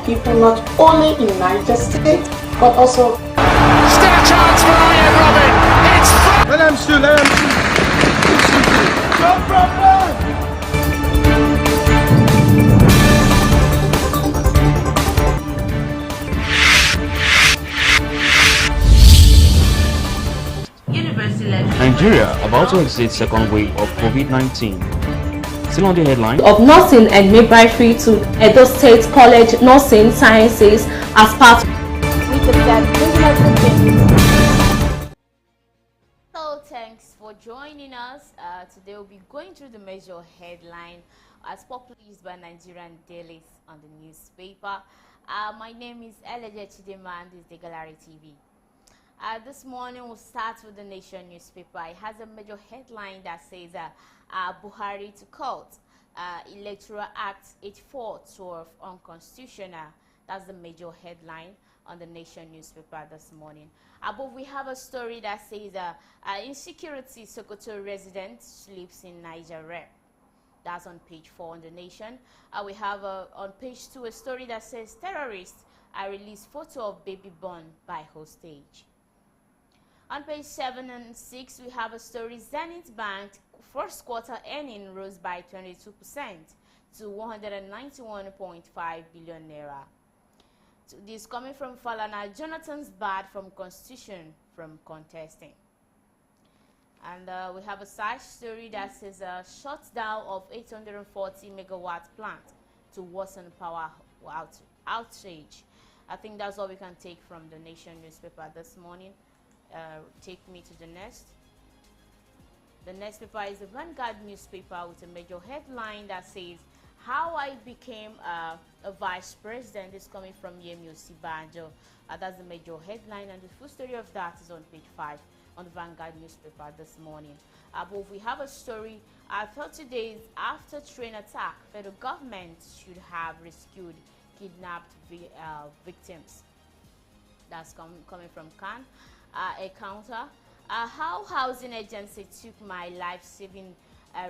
people not only in Niger State but also. Still a chance for Ian Robin. It's let them shoot. No problem. Nigeria about to exit second wave of COVID-19. Still on the headline of nursing and midwifery to Edo State College Nursing Sciences as part with the Hello, thanks for joining us. Today we'll be going through the major headline as published by Nigerian dailies on the newspaper. My name is Eleje Chidema and this is the Gallery TV. This morning we'll start with the Nation newspaper. It has a major headline that says Buhari to court, Electoral Act 8412 unconstitutional. That's the major headline on the Nation newspaper this morning. Above we have a story that says insecurity Sokoto resident sleeps in Niger rep. That's on page 4 on the Nation. We have on page 2 a story that says terrorists release photo of baby born by hostage. On page 7 and 6, we have a story Zenith Bank first quarter earning rose by 22% to 191.5 billion naira. This coming from Falana, Jonathan's barred from constitution from contesting. And we have a side story that says shutdown of 840 megawatt plant to worsen power outage. I think that's all we can take from the Nation newspaper this morning. Take me to the next. The next paper is the Vanguard newspaper with a major headline that says how I became a vice president. Is coming from Yemi Osibanjo. That's the major headline, and the full story of that is on page 5 on the Vanguard newspaper this morning. Above we have a story 30 days after train attack, federal government should have rescued kidnapped victims. That's coming from Khan. A counter. How housing agency took my life-saving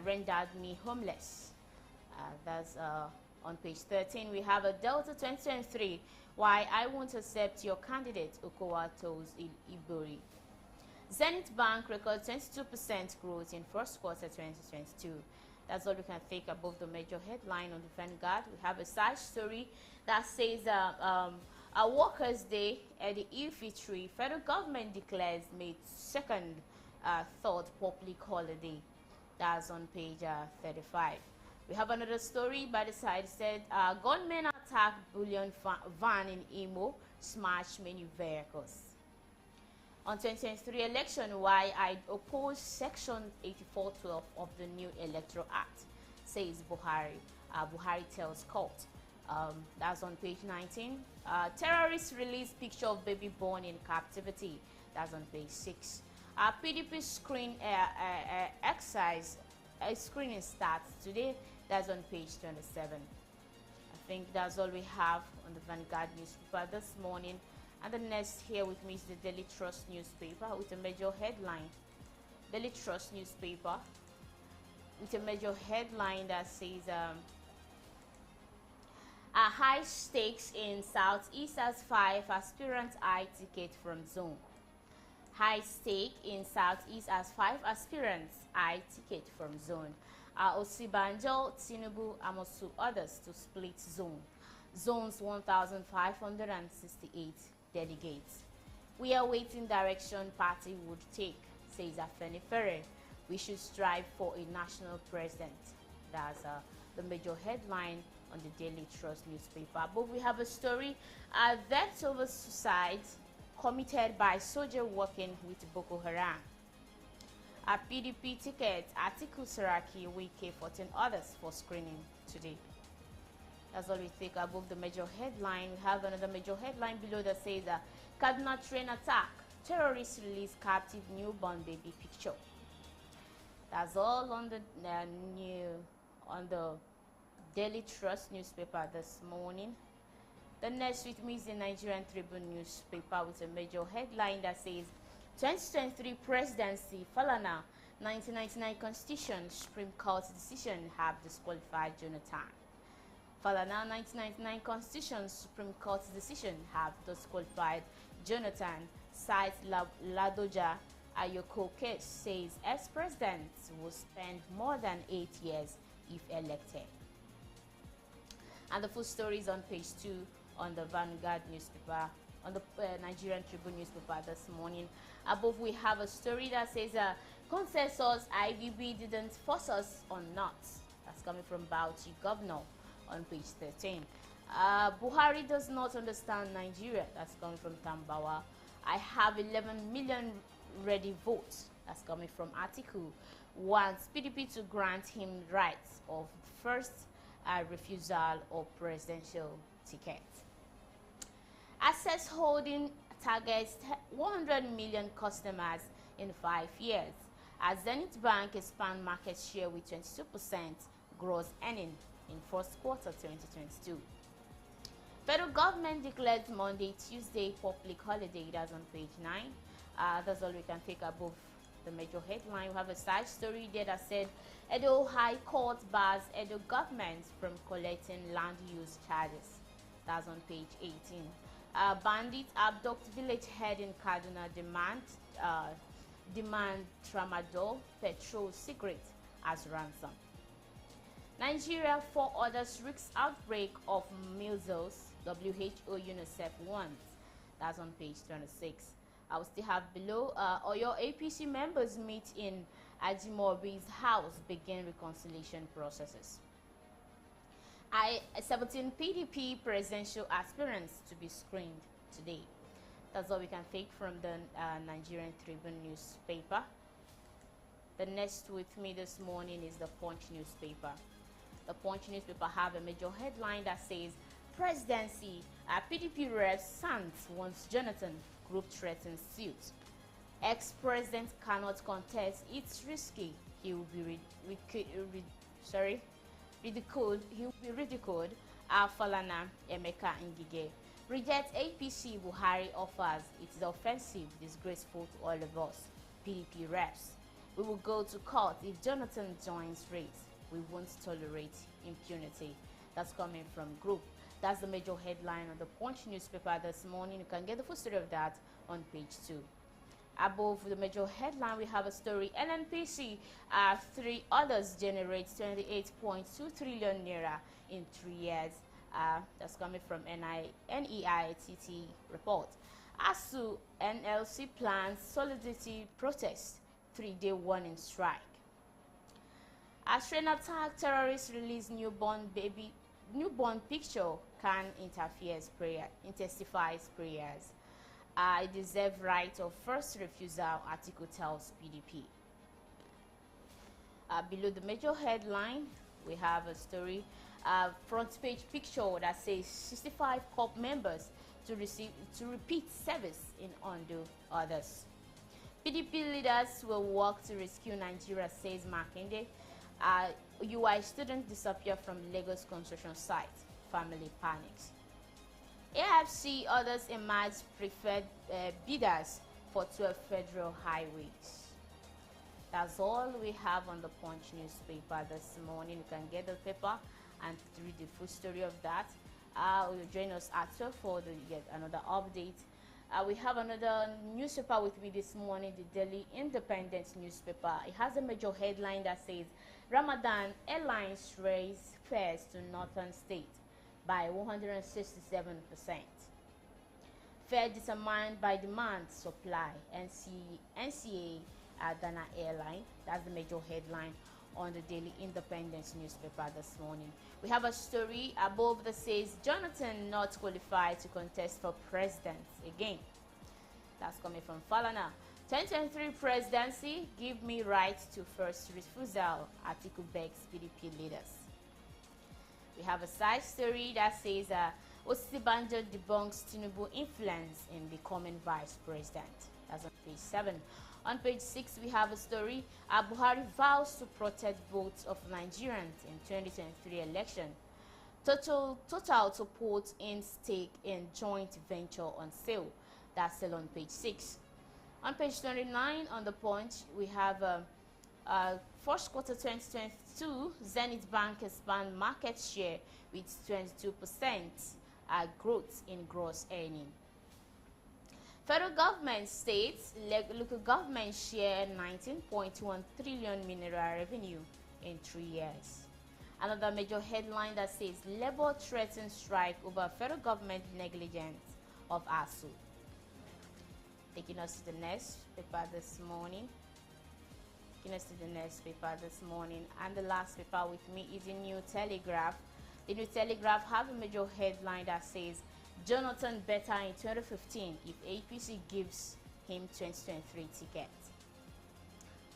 rendered me homeless. That's on page 13. We have a Delta 2023. Why I won't accept your candidate, Okowa tells Ibori. Zenith Bank records 22% growth in first quarter 2022. That's all we can take above the major headline on the Vanguard. We have a side story that says a Workers' Day at the Ifitri, federal government declares May 2nd, third public holiday. That's on page 35. We have another story by the side. It said gunmen attack bullion van in Imo, smash many vehicles. On 2023 election, why I oppose Section 8412 of the new Electoral Act, says Buhari. Buhari tells court. That's on page 19. Terrorists release picture of baby born in captivity. That's on page 6. PDP screen exercise screening starts today. That's on page 27. I think that's all we have on the Vanguard newspaper this morning. And the next here with me is the Daily Trust newspaper with a major headline. Daily Trust newspaper with a major headline that says high stakes in Southeast as 5 aspirants eye ticket from zone. High stake in Southeast as 5 aspirants eye ticket from zone. Osibanjo, Tinubu, Amosu others to split zone. Zones 1,568 delegates. We are waiting direction party would take, says Afeni Ferre. We should strive for a national president. That's the major headline on the Daily Trust newspaper. But we have a story, death over suicide committed by soldier working with Boko Haram. A PDP ticket, Atiku Saraki, Wike, 14 others for screening today. That's all we take above the major headline. We have another major headline below that says Kaduna train attack, terrorists release captive newborn baby picture. That's all on the Daily Trust newspaper this morning. The next with me is the Nigerian Tribune newspaper with a major headline that says 2023 Presidency, Falana, 1999 Constitution, Supreme Court decision have disqualified Jonathan. Falana 1999 Constitution Supreme Court's decision have disqualified Jonathan, cites Ladoja Ayoko case, says ex-president will spend more than 8 years if elected. And the full story is on page 2 on the Vanguard newspaper, on the Nigerian Tribune newspaper this morning. Above we have a story that says consensus IBB didn't force us or not. That's coming from Bauchi Governor on page 13. Buhari does not understand Nigeria. That's coming from Tambawa. I have 11 million ready votes. That's coming from Article. Wants PDP to grant him rights of first refusal of presidential ticket. Access Holding targets 100 million customers in 5 years as Zenith Bank expand market share with 22% gross earning in first quarter 2022. Federal government declared Monday, Tuesday public holiday. That's on page 9. That's all we can take above the major headline. We have a side story there that said Edo High Court bars Edo government from collecting land use charges. That's on page 18. Bandits abduct village head in Kaduna, demand tramadol petrol cigarette as ransom. Nigeria, 4 others risks outbreak of measles. WHO UNICEF warns. That's on page 26. I will still have below. Oyo APC members meet in Ajimobi's house, begin reconciliation processes. 17 PDP presidential aspirants to be screened today. That's all we can take from the Nigerian Tribune newspaper. The next with me this morning is the Punch newspaper. The Punch newspaper have a major headline that says Presidency, PDP rep Sands wants Jonathan, group threatens suit. Ex-president cannot contest, it's risky. He will be ridiculed. He will be ridiculed. Falana Emeka Ngige rejects APC Buhari offers. It is offensive, disgraceful to all of us. PDP reps. We will go to court if Jonathan joins race. We won't tolerate impunity. That's coming from Group. That's the major headline on the Punch newspaper this morning. You can get the full story of that on page 2. Above the major headline, we have a story. NNPC, 3 others generate 28.2 trillion naira in 3 years. That's coming from NEITT report. ASU NLC plans solidarity protest, 3-day warning strike. Australian attack terrorists release newborn picture can intensifies prayers. I deserve right of first refusal, article tells PDP. Below the major headline, we have a story, front page picture that says 65 COP members to repeat service in Ondo others. PDP leaders will work to rescue Nigeria, says Makinde. UI students disappear from Lagos construction site. Family panics. AFC others emerge preferred bidders for 12 federal highways. That's all we have on the Punch newspaper this morning. You can get the paper and read the full story of that. You'll join us at 12 for get another update. We have another newspaper with me this morning, the Daily Independent newspaper. It has a major headline that says Ramadan Airlines raise fares to northern state by 167%. Fare determined by demand, supply. NCA Dana Airline. That's the major headline on the Daily Independence newspaper this morning. We have a story above that says Jonathan not qualified to contest for president again. That's coming from Falana. 2023 presidency, give me right to first refusal, article begs PDP leaders. We have a side story that says Osibanjo debunks Tinubu influence in becoming vice president. That's on page 7. On page 6, we have a story. Buhari vows to protect votes of Nigerians in 2023 election. Total to put in stake in joint venture on sale. That's still on page 6. On page 29 on the Punch, we have first quarter 2022, Zenith Bank expand market share with 22% growth in gross earning. Federal government states local government share 19.1 trillion mineral revenue in 3 years. Another major headline that says Labour threatens strike over federal government negligence of ASU. Taking us to the next paper this morning. And the last paper with me is the New Telegraph. The New Telegraph have a major headline that says Jonathan better in 2015 if APC gives him 2023 ticket.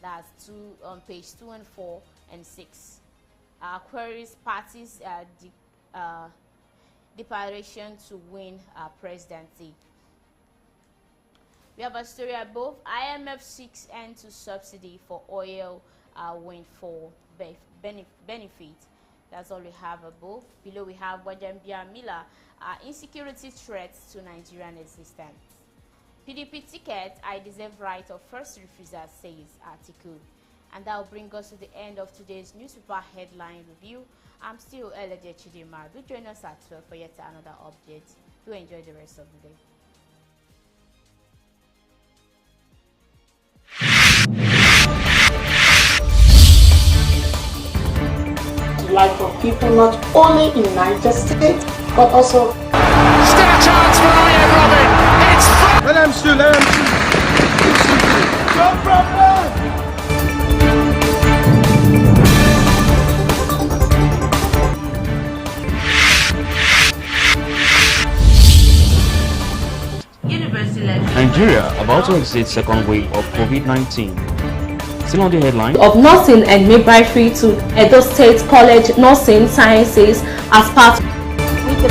That's on page 2 and 4 and 6. Queries parties declaration to win presidency. We have a story above. IMF seeks end to subsidy for oil windfall benefit. That's all we have above. Below we have Wajambia Miller, insecurity threats to Nigerian existence. PDP ticket, I deserve right of first refusal, says article. And that will bring us to the end of today's newspaper headline review. I'm still Eleje Chidima. Do join us at 12 for yet another update. Do enjoy the rest of the day. Life of people not only in Niger State but also. Still a chance for Ryan Robin. It's Let him shoot, let him shoot. No problem. Nigeria about to exit second wave of COVID-19. Still on the headline Of nursing and midwifery to Edo State College Nursing Sciences as part with the